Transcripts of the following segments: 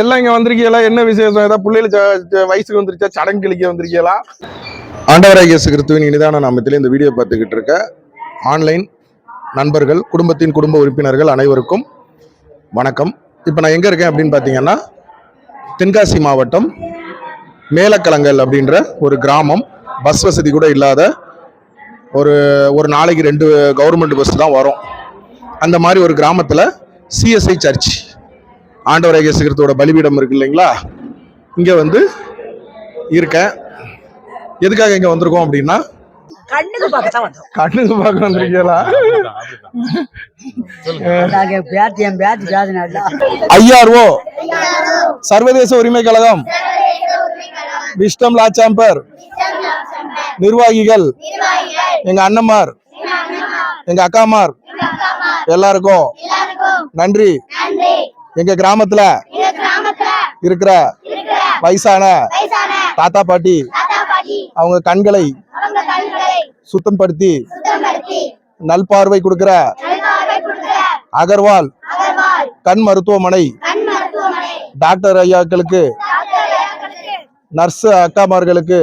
எல்லாம் இங்க வந்திருக்கீங்களா? என்ன விசேஷம்? ஏதாவது பிள்ளைகள் வயசுக்கு வந்துருச்சா? சடங்கு கிளிக்க வந்திருக்கீங்களா? ஆண்டவராகிய இயேசு கிறிஸ்துவின் இனிதான நாமத்திலே இந்த வீடியோ பார்த்துக்கிட்டு இருக்க ஆன்லைன் நண்பர்கள், குடும்பத்தின் குடும்ப உறுப்பினர்கள் அனைவருக்கும் வணக்கம். இப்போ நான் எங்கே இருக்கேன் அப்படின்னு பார்த்தீங்கன்னா, தென்காசி மாவட்டம் மேலக்கலங்கல் அப்படின்ற ஒரு கிராமம். பஸ் வசதி கூட இல்லாத ஒரு நாளைக்கு 2 கவர்மெண்ட் பஸ் தான் வரும். அந்த மாதிரி ஒரு கிராமத்தில் சிஎஸ்ஐ சர்ச், ஆண்டவராகிய இயேசு கிறிஸ்துவோட பலிபீடம் இருக்கு இல்லைங்களா, இங்கே வந்து இருக்கேன். எதுக்காக இங்கே வந்திருக்கோம் அப்படின்னா, கண்ணுக்கு பார்க்க வந்திருக்கீங்களா? ஐஆர்ஓ சர்வதேச உரிமை கழகம் விஸ்டம் லா சாம்பர் நிர்வாகிகள், எங்க அண்ணன்மார், எங்க அக்காமார் எல்லாருக்கும் நன்றி. எங்க கிராமத்துல இருக்கிற வயசான தாத்தா பாட்டி அவங்க கண்களை சுத்தப்படுத்தி நல்பார்வை கொடுக்கிற அகர்வால் கண் மருத்துவமனை டாக்டர் ஐயாக்களுக்கு, நர்ஸ் அக்காமார்களுக்கு,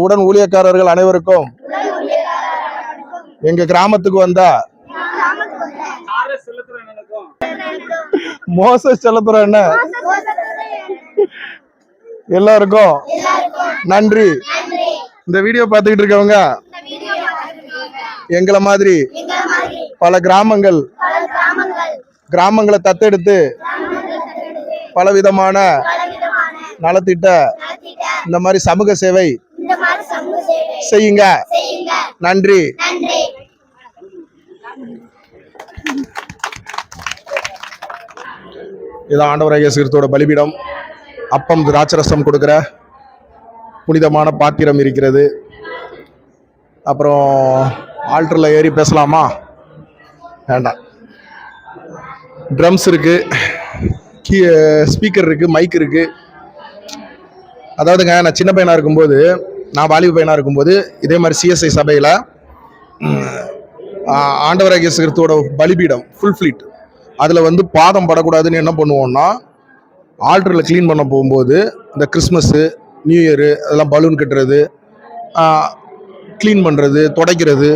உடன் ஊழியக்காரர்கள் அனைவருக்கும், எங்க கிராமத்துக்கு வந்த மோச செலுத்துற என்ன எல்லாருக்கும் நன்றி. இந்த வீடியோ பார்த்துக்கிட்டு இருக்கவங்க எங்களை மாதிரி பல கிராமங்களை தத்தெடுத்து பலவிதமான நலத்திட்ட இந்த மாதிரி சமூக சேவை செய்யுங்க. நன்றி. இது ஆண்டவராகிய இயேசு கிறிஸ்துவோட பலிபீடம். அப்பம் திராட்சரசம் கொடுக்கிற புனிதமான பாத்திரம் இருக்கிறது. அப்புறம் ஆல்டரில் ஏறி பேசலாமா? வேண்டாம். ட்ரம்ஸ் இருக்கு, ஸ்பீக்கர் இருக்கு, மைக் இருக்கு. அதாவதுங்க, நான் சின்ன பையனா இருக்கும்போது, நான் வாலிப பையனா இருக்கும்போது இதே மாதிரி சிஎஸ்ஐ சபையில் ஆண்டவராகிய இயேசு கிறிஸ்துவோட பலிபீடம் ஃபுல் ஃபிளீட், அதில் வந்து பாதம் படக்கூடாதுன்னு என்ன பண்ணுவோம்னா, ஆல்டரில் க்ளீன் பண்ண போகும்போது இந்த கிறிஸ்மஸ்ஸு, நியூ இயரு அதெல்லாம் பலூன் கட்டுறது, க்ளீன் பண்ணுறது, துடைக்கிறது,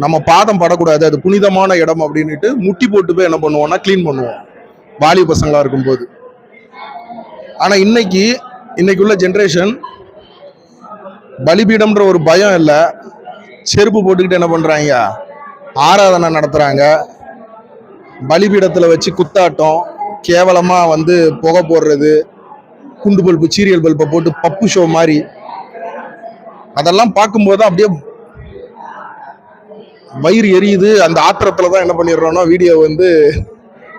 நம்ம பாதம் படக்கூடாது, அது புனிதமான இடம் அப்படின்ட்டு முட்டி போட்டு போய் என்ன பண்ணுவோம்னா க்ளீன் பண்ணுவோம் வாலிப பசங்களாக இருக்கும்போது. ஆனால் இன்னைக்குள்ள ஜென்ரேஷன் பலிபீடம்ன்ற ஒரு பயம் இல்லை, செருப்பு போட்டுக்கிட்டு என்ன பண்ணுறாங்க, ஆராதனை நடத்துகிறாங்க. பலிபீடத்தில் வச்சு குத்தாட்டம், கேவலமாக வந்து புகை போடுறது, குண்டு பல்பு, சீரியல் பல்பை போட்டு பப்பு ஷோ மாதிரி, அதெல்லாம் பார்க்கும்போது அப்படியே வயிறு எரியுது. அந்த ஆத்திரத்துல தான் என்ன பண்ணிடுறோம்னா, வீடியோ வந்து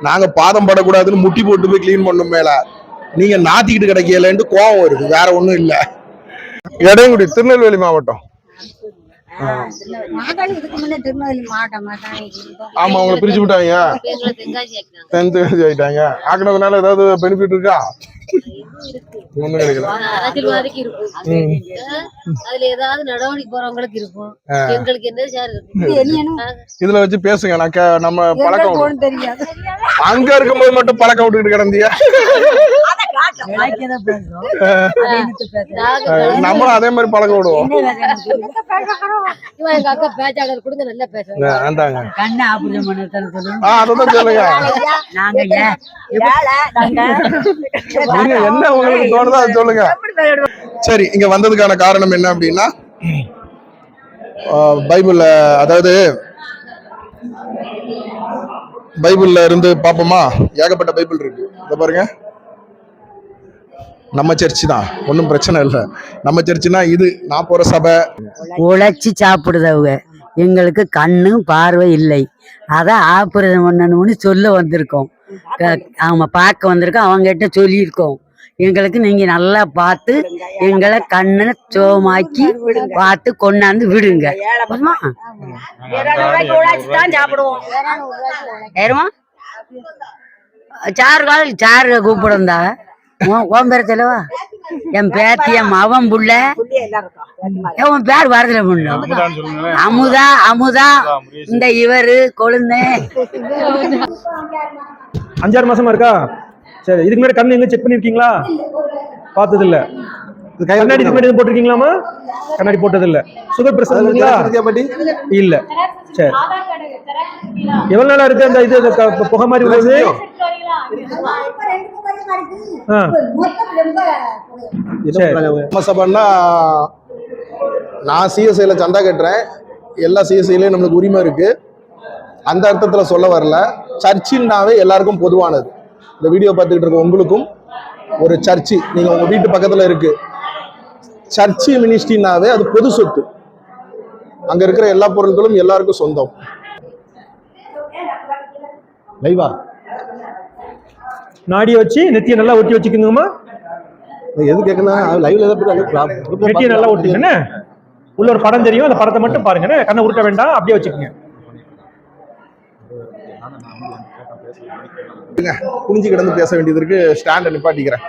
நாங்கள் பாதம் படக்கூடாதுன்னு முட்டி போட்டு போய் கிளீன் பண்ணும் மேல நீங்கள் நாத்திக்கிட்டு கிடைக்கலன்ட்டு கோவம் வருது, வேற ஒன்றும் இல்லை. எடையங்குடி, திருநெல்வேலி மாவட்டம். ஆமா, அவங்களை பிரிச்சு விட்டாங்க, தென்காசி ஆயிட்டாங்க. ஆக்கினதுனால ஏதாவது பெனிஃபிட் இருக்கா? ஒண்ணும் கிடைக்கல. இதுல வச்சு பேசுங்க. நம்ம பழக்கம் அங்க இருக்கும்போது மட்டும் பழக்கம் விட்டுக்கிட்டு கிடந்தியா? நம்மளும் அதே மாதிரி பழக்கம் விடுவோம். அதான் சொல்லுங்க, என்ன உங்களுக்கு தோணுதோ அதை சொல்லுங்க. சரி, இங்க வந்ததுக்கான காரணம் என்ன அப்படின்னா, பைபிள்ல, அதாவது பைபிள்ல இருந்து பாப்போமா? ஏகப்பட்ட பைபிள் இருக்கு. இத பாருங்க, நம்ம சர்ச்சு தான், ஒன்றும் பிரச்சனை இல்லை. நம்ம சர்ச்சுனா இது, நான் போற சபை. உழைச்சி சாப்பிடுதவங்க, எங்களுக்கு கண்ணு பார்வை இல்லை, அதை ஆபரேஷன் பண்ணணும்னு சொல்ல வந்திருக்கோம். அவங்க பார்க்க வந்திருக்கோம், அவங்ககிட்ட சொல்லியிருக்கோம். எங்களுக்கு நீங்க நல்லா பார்த்து எங்களை கண்ணை சோமாக்கி பார்த்து கொண்டாந்து விடுங்க. போதுமா? ஏறுமா சாரு கூப்பிடுந்தா உன் பேர செலவா என் பேத்தி என் மவன் புள்ள உன் பேர் வரதுல புள்ள அமுதா அமுதா இந்த இவரு கொழுந்த 5-6 மாசமா இருக்கா? சரி, இதுக்கு முன்னாடி கண்ணு எங்க செக் பண்ணிருக்கீங்களா? பார்த்தது இல்ல. கண்ணாடி இதுக்கு முன்னாடி போட்டிருக்கீங்களாமா? கண்ணாடி போட்டது இல்ல. சுகர் பிரஷர் இல்ல. சரி, எவ்வளவு நாளா இருக்கு அந்த இது புகை மாதிரி உள்ளது? சபைன்னா நான் சிஎஸ்ஐல சந்தா கட்டுறேன். எல்லா சிஎஸ்ஐலையும் நம்மளுக்கு உரிமை இருக்கு. அந்த அர்த்தத்தில் சொல்ல வரல. சர்ச்சின்னாவே எல்லாருக்கும் பொதுவானது. இந்த வீடியோ பார்த்துக்கிட்டு இருக்க உங்களுக்கும் ஒரு சர்ச்சு நீங்க உங்க வீட்டு பக்கத்துல இருக்கு, சர்ச்சு மினிஸ்ட்ரினாவே அது பொது சொத்து. அங்க இருக்கிற எல்லா பொருட்களும் எல்லாருக்கும் சொந்தம். லைவா நாடியை வச்சு நெத்தியை நல்லா ஒட்டி வச்சுக்கோங்கம்மா. எது கேட்கணும் லைவ்ல நெத்தியை நல்லா ஒட்டிங்க. உள்ள ஒரு படம் தெரியும், அந்த படத்தை மட்டும் பாருங்க. கண்ணை உருட்ட வேண்டாம், அப்படியே வச்சுக்கோங்க. குனிஞ்சு கிடந்து பேச வேண்டியது இருக்கு. ஸ்டாண்ட நிப்பாட்டிக்கிறேன்.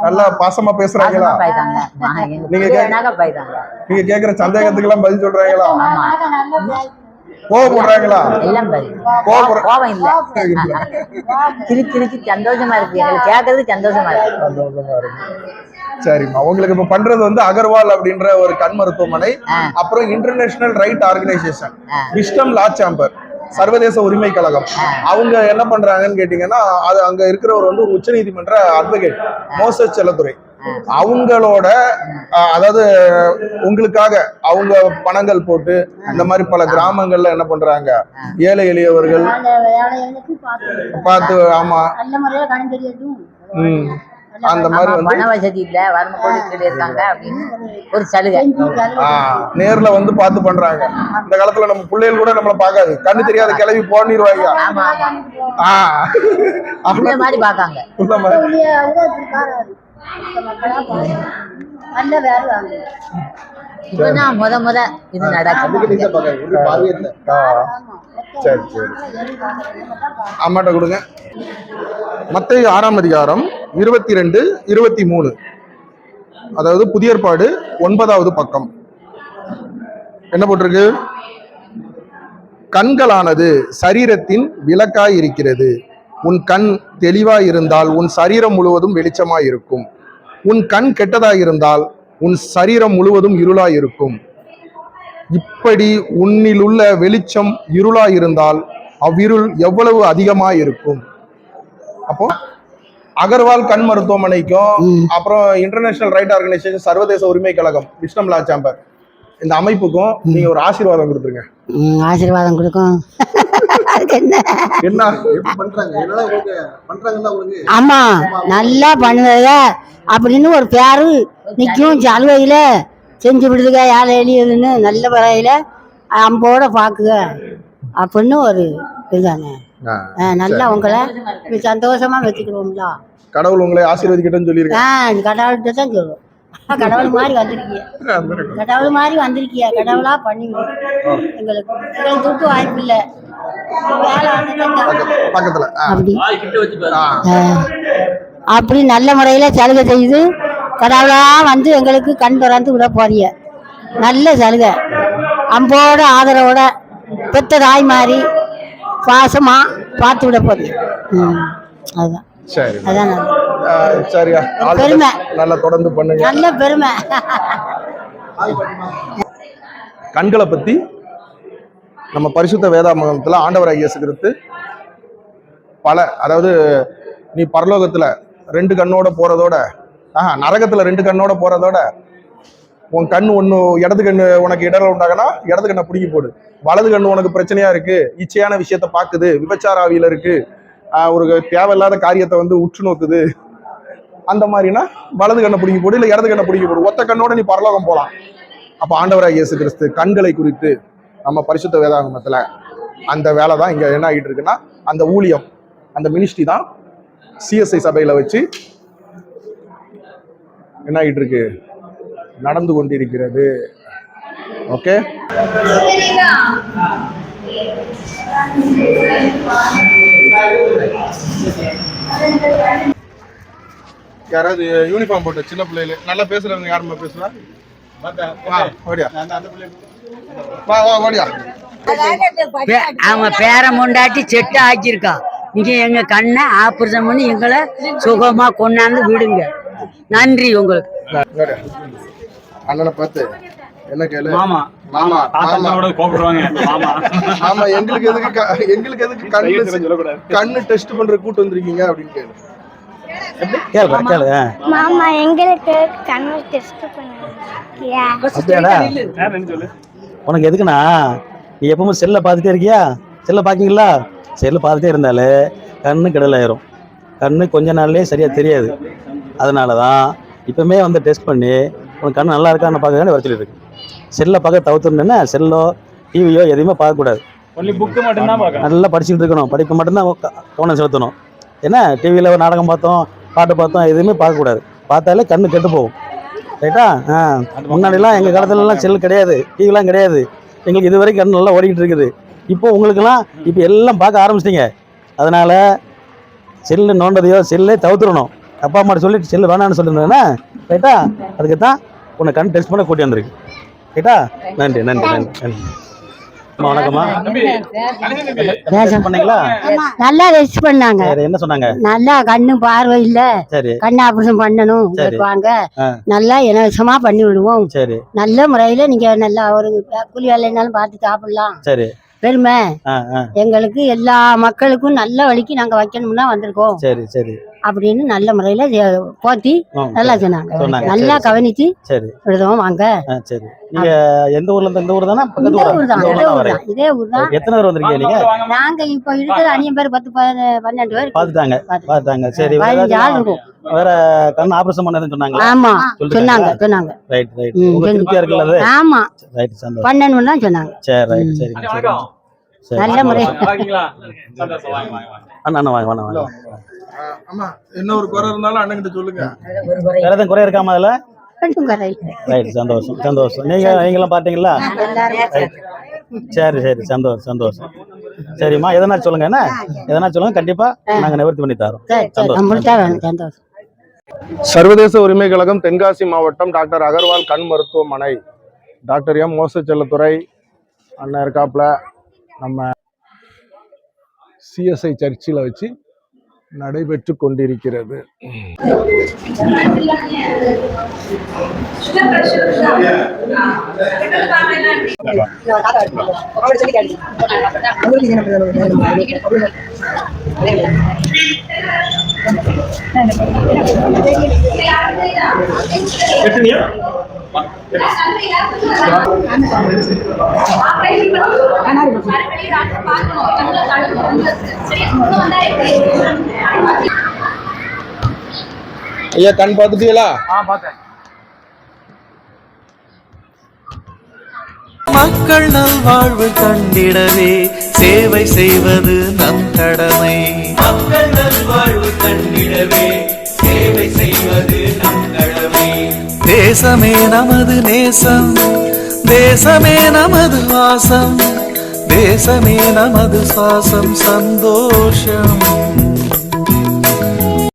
நல்லா பாசமா பேசுறாங்களா? நீங்க கேக்குற சந்தேகத்துக்கு எல்லாம் பதில் சொல்றாங்களா? கோவப்படுறாங்களா? கோபம் இல்ல, சிரிச்சு சந்தோஷமா இருக்கு. எங்களுக்கு கேட்கறது சந்தோஷமா இருக்கு. சரிம்மா, உங்களுக்கு இப்ப பண்றது வந்து அகர்வால் அப்படின்ற ஒரு கண் மருத்துவமனை, அப்புறம் இன்டர்நேஷனல் ரைட் ஆர்கனைசேஷன், விஸ்டம் லா சேம்பர், சர்வதேச உரிமை கழகம். அவங்க என்ன பண்றாங்கன்னு கேட்டீங்கன்னா, அது அங்க இருக்கிறவர் வந்து ஒரு உச்ச நீதிமன்ற அட்வொகேட் மோசஸ் செல்லத்துறை. அவங்களோட அதாவது உங்களுக்காக அவங்க பணங்கள் போட்டு இந்த மாதிரி பல கிராமங்கள்ல என்ன பண்றாங்க, ஏழை எளியவர்கள் பார்த்து ஆமா அந்த மாதிரி வந்து பண வசதி இல்ல, வறுமை கோடிட்டு இருக்காங்க அப்படின்னு ஒரு சலுகை நேர்ல வந்து பார்த்து பண்றாங்க. இந்த காலத்துல நம்ம பிள்ளைகள் கூட நம்மள பார்க்காது, கண்ணு தெரியாத கிளவி போனிடுவாங்க. அந்த மாதிரி பாக்காங்க. இப்பதான் முத இது நடக்குது. சரி சரி, அம்மாட்ட கொடுங்க. மத்தேயு 6ஆம் அதிகாரம் 22, 23, அதாவது புதிய ஏற்பாடு 9வது பக்கம். என்ன போட்டிருக்கு? கண்களானது சரீரத்தின் விளக்காய் இருக்கிறது. உன் கண் தெளிவாய் இருந்தால் உன் சரீரம் முழுவதும் வெளிச்சமாய் இருக்கும். உன் கண் கெட்டதாய் இருந்தால் உன் சரீரம் முழுவதும் இருளாய் இருக்கும். இப்படி உன்னிலுள்ள வெளிச்சம் இருளாய் இருந்தால் அவ்விருள் எவ்வளவு அதிகமாய் இருக்கும். அப்போ அகர்வால் கண் மருத்துவமனைக்கும் அப்புறம் இன்டர்நேஷனல் ரைட் ஆர்கனைசேஷன், சர்வதேச உரிமை கழகம், விஸ்டம் லா சேம்பர், இந்த அமைப்புக்கும் நீங்க ஒரு ஆசீர்வாதம் கொடுத்துருங்க. ஆசீர்வாதம் கொடுக்கும். என்ன ஆமா, நல்லா பண்ணுவத அப்படின்னு ஒரு பேரு நிற்கும். சலுவையில செஞ்சு விடுதுங்க, யாழை எளியதுன்னு நல்ல வரையில அம்போட பாக்குக அப்படின்னு ஒரு இதுதானே. நல்லா உங்களை சந்தோஷமா வச்சுக்கிறோம்ல. கடவுள் உங்களை ஆசீர்வதிக்கட்டும்னு சொல்லியிருக்கேன். கடவுள்கிட்ட தான் சொல்லுவோம். கடவுள் மாதிரி வந்திருக்கிய, கடவுள் மாதிரி வந்திருக்கிய, கடவுளா பண்ணி எங்களுக்கு தூக்க வாய்ப்பு இல்லை. அப்படி நல்ல முறையில சலுகை செய்து கடவுளா வந்து எங்களுக்கு கண் திறந்து விட போறீங்க. நல்ல சலுகை, அம்போட ஆதரவோட பெத்த தாய் மாதிரி பாசமா பார்த்து விட போறீங்க. அதுதான் சரி, அதான் சரியா, பெருமை. நல்லா தொடர்ந்து பண்ணுங்க. நல்ல பெருமை. கண்களை பத்தி நம்ம பரிசுத்த வேதாகமத்துல ஆண்டவராகிய இயேசு கிறிஸ்து பல, அதாவது நீ பரலோகத்துல 2 கண்ணோட போறதோட, நரகத்துல 2 கண்ணோட போறதோட, உன் கண் ஒண்ணு இடது கண்ணு உனக்கு இடர்ல உண்டாகனா இடது கண்ணை பிடிக்கி போடு. வலது கண்ணு உனக்கு பிரச்சனையா இருக்கு, இச்சையான விஷயத்த பாக்குது, விபச்சார ஆவியில இருக்கு, ஒரு தேவையில்லாத காரியத்தை வந்து உற்று நோக்குது, அந்த மாதிரினா வலது கண்ணை பிடிக்கி போடு, இல்ல இடது கண்ணை பிடிக்கி போடு. ஒத்த கண்ணோட நீ பரலோகம் போலாம். அப்ப ஆண்டவராகிய இயேசு கிறிஸ்து கண்களை குறித்து நம்ம பரிசுத்த வேதாகமத்துல அந்த வேலை தான் இங்க என்ன ஆகிட்டு இருக்குன்னா, அந்த ஊழியம், அந்த மினிஸ்ட்ரி தான் சிஎஸ்ஐ சபையில வச்சு என்ன ஆகிட்டு இருக்கு, நடந்து கொண்டிருக்கிறது. ஓகே, யாராவது யூனிஃபார்ம் போட்ட சின்ன பிள்ளைகள் நல்லா பேசுறவங்க யாருமா பேசுவா? ஓடியா வா வா ஓடியா. அவன் பேர முண்டாட்டி செட்டு ஆக்கியிருக்கா. நீங்க எங்க கண்ணை ஆபரேஷன் பண்ணி எங்களை சுகமா கொண்டாந்து விடுங்க. நன்றி உங்களுக்கு. ஓடியா. அண்ணனை பார்த்து என்ன கேளு, மாமா மாமா மாமா கூப்பிடுவாங்க மாமா. ஆமா, எங்களுக்கு எதுக்கு கண்ணு டெஸ்ட் பண்ற கூட்டு வந்திருக்கீங்க அப்படின்னு கேளு. கேளு. மாமா எங்களுக்கு கண்ணு டெஸ்ட் சொல்லு. உனக்கு எதுக்குண்ணா, நீ எப்பவும் செல்லை பார்த்துட்டே இருக்கியா? செல்லை பார்க்கிங்களா? செல்லை பார்த்துட்டே இருந்தாலே கண்ணு கெடலாயிரும். கண்ணு கொஞ்ச நாள்லேயே சரியாக தெரியாது. அதனால தான் இப்போமே வந்து டெஸ்ட் பண்ணி உனக்கு கண்ணு நல்லா இருக்கான்னு பார்க்க வர சொல்லியிருக்கு. செல்லை பார்க்க தவிர்த்துருந்தேன்னா செல்லோ டிவியோ எதையுமே பார்க்கக்கூடாது. ஒன்லி புக்கு மட்டும்தான் பார்க்கணும். நல்லா படிச்சுட்டு இருக்கணும். படிப்பு மட்டும்தான் கவனம் செலுத்தணும். ஏன்னா டிவியில் ஒரு நாடகம் பார்த்தோம், பாட்டு பார்த்தோம், எதுவுமே பார்க்கக்கூடாது. பார்த்தாலே கண்ணு கெட்டு போகும். ரைட்டா? முன்னாடிலாம் எங்கள் காலத்துலலாம் செல் கிடையாது, டிவிலாம் கிடையாது. எங்களுக்கு இது வரைக்கும் கண்ணு நல்லா ஓடிக்கிட்டு இருக்குது. இப்போ உங்களுக்கெல்லாம் இப்போ எல்லாம் பார்க்க ஆரம்பிச்சிட்டிங்க. அதனால் செல்லு நோண்டதையோ செல்லே தவிர்த்துடணும். அப்பா அம்மா சொல்லிட்டு செல்லு வேணான்னு சொல்லியிருந்தேன்னா ரைட்டா? அதுக்கு தான் உன்னை கண் டெஸ்ட் பண்ண கூட்டி வந்திருக்கு. ரைட்டா? நன்றி நன்றி நன்றி நன்றி. அம்மா வணக்கம்மா. பண்ணீங்களா? நல்லா ரெஸ்ட் பண்ணாங்க. சரி, என்ன சொன்னாங்க? நல்லா கண்ணு பார்வை இல்ல, சரி கண்ணு ஆபரேஷன் பண்ணணும் வாங்க, நல்லா இலவசமா பண்ணி விடுவோம். சரி நல்ல முறையில நீங்க நல்லா ஒரு கூலி வேலைனாலும் பார்த்து சாப்பிடலாம். சரி பெருமை எங்களுக்கு, எல்லா மக்களுக்கும் நல்ல வழிக்கு நாங்க வைக்கணும்னா வந்திருக்கோம். சரி சரி அப்படின்னு நல்ல முறையில போத்தி நல்லா சொன்னாங்க. சொன்னாங்க. நல்லா கவனிச்சு சரி விடுதோம் வாங்க. சரி. நீங்க எந்த ஊர்ல இருந்து? இந்த ஊர் தானே? பக்கத்து இதே ஊர் தான், இதே ஊர் ஊர் தான், இதே ஊர் தான். எத்தனை பேர் வந்திருக்கீங்க நீங்க? நாங்க இப்ப இருக்கிற அந்நியம் பேர் 10-12 பேர் பாத்துட்டாங்க. சரி, 15 ஆள் இருக்கும். வேற கண் ஆபரேஷன் பண்ணதுன்னு சொன்னாங்க. ஆமா சொன்னாங்க. Right right. உங்களுக்கு திருப்தியா இருக்குல்ல அது? ஆமா ரைட், சந்தோஷம். பண்ணணும்னு தான் சொன்னாங்க. சரி ரைட். சரி சரி. நல்ல முறை. அண்ணா வாங்க வாங்க. ஆமா, என்ன ஒரு குறை இருந்தாலும் அண்ணன்கிட்ட சொல்லுங்க. வேற எதுவும் குறை இருக்காம அதுல? ரெண்டும் குறை இல்லை. ரைட், சந்தோஷம். நீங்களும் பாத்தீங்களா? சரி சரி, சந்தோஷம். சரிம்மா, எதனா சொல்லுங்க. என்ன எதனா சொல்லுங்க, கண்டிப்பா நாங்க நிவர்த்தி பண்ணி தரோம். சந்தோஷம். சர்வதேச உரிமை கழகம் தென்காசி மாவட்டம் டாக்டர் அகர்வால் கண் மருத்துவமனை, டாக்டர் எம் மோசச்செல்லத்துறை அண்ணன் இருக்காப்புல. நம்ம சிஎஸ்ஐ சர்ச்சில் வச்சு நடைபெற்று கொண்டிருக்கிறது. ஐயா, கண் பார்த்துட்டீங்களா? மக்கள் நல்வாழ்வு கண்டிடவே சேவை செய்வது நம் கடமை. மக்கள் நல்வாழ்வு கண்டிடவே சேவை செய்வது நம் கடமை. தேசமே நமது நேசம், தேசமே நமது வாசம், தேசமே நமது சுவாசம், சந்தோஷம்.